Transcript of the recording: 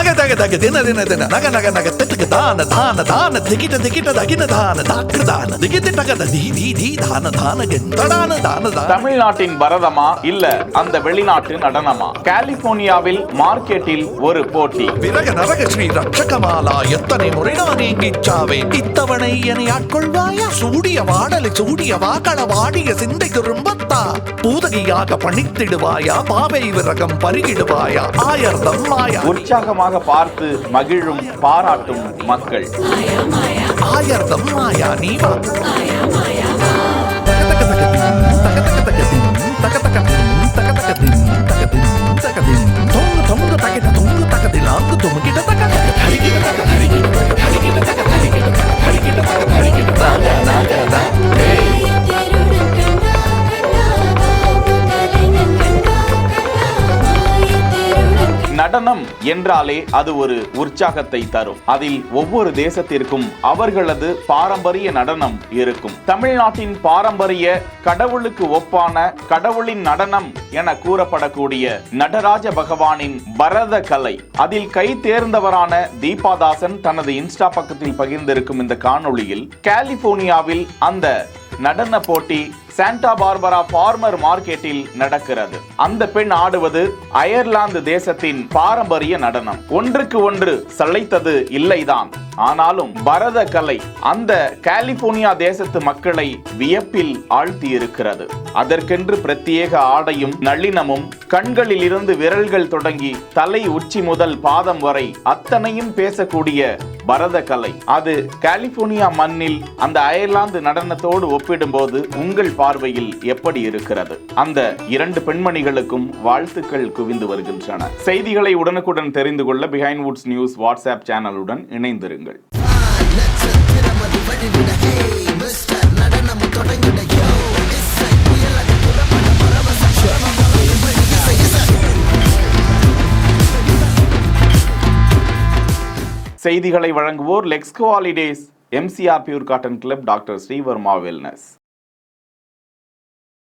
தக தக தக தின தின தின நக நக நக திட்டுக்கு தான தான தான திகிட்ட திகிட்ட தகின தான தாக்கு தான திகிட்டு டகத தி தி தி தான தான கெந்தடான தான தான. தமிழ்நாட்டின் பரதமா இல்ல அந்த வெளிநாட்டு நடனமா? கலிபோர்னியாவில் மார்க்கெட்டில் ஒரு போட்டி. விரக நரக ஸ்ரீ ரட்சகமாலா எத்தனை முறை நான் இங்கிச்சாவே இத்தவணை என்னை ஆட்கொள்வாயா சூடிய வாடலை சூடிய வாக்கள வாடிய சிந்தை திரும்பத்தா பூதகியாக பணித்திடுவாயா பாவை விரகம் பருகிடுவாயா ஆயர்தம் மாயா. உற்சாகமாக பார்த்து மகிழும் பாராட்டும் மக்கள். ஆயர்தம் மாயா நீவா. நடனம் என்றாலே அது ஒரு உற்சாகத்தை தரும். அதில் ஒவ்வொரு தேசத்திற்கும் அவர்களது பாரம்பரிய நடனம் இருக்கும். தமிழ்நாட்டின் பாரம்பரிய கடவுளுக்கு ஒப்பான கடவுளின் நடனம் என கூறப்படக்கூடிய நடராஜ பகவானின் பரத கலை, அதில் கை தேர்ந்தவரான தீபாதாசன் தனது இன்ஸ்டா பக்கத்தில் பகிர்ந்திருக்கும் இந்த காணொளியில் கலிபோர்னியாவில் அந்த நடன போட்டி சாண்டா பார்பரா ஃபார்மர் மார்க்கெட்டில் நடக்கிறது. அந்த பெண் ஆடுவது அயர்லாந்து தேசத்தின் பாரம்பரிய நடனம். ஒன்றுக்கு ஒன்று சளைத்தது இல்லைதான். ஆனாலும் பரத கலை அந்த கலிபோர்னியா தேசத்து மக்களை வியப்பில் ஆழ்த்தி இருக்கிறது. அதற்கென்று பிரத்யேக ஆடையும் நளினமும், கண்களில் இருந்து விரல்கள் தொடங்கி தலை உச்சி முதல் பாதம் வரை அத்தனையும் பேசக்கூடிய பரத கலை, அது கலிபோர்னியா மண்ணில் அந்த அயர்லாந்து நடனத்தோடு ஒப்பிடும்போது உங்கள் பார்வையில் எப்படி இருக்கிறது? அந்த இரண்டு பெண்மணிகளுக்கும் வாழ்த்துக்கள் குவிந்து வருகின்றன. செய்திகளை உடனுக்குடன் தெரிந்து கொள்ள பிஹைண்ட் வுட்ஸ் நியூஸ் வாட்ஸ்அப் சேனலுடன் இணைந்திருங்கள். செய்திகளை வழங்குவோர் Lexco holidays, MCR pure cotton club, doctor Srivarma wellness.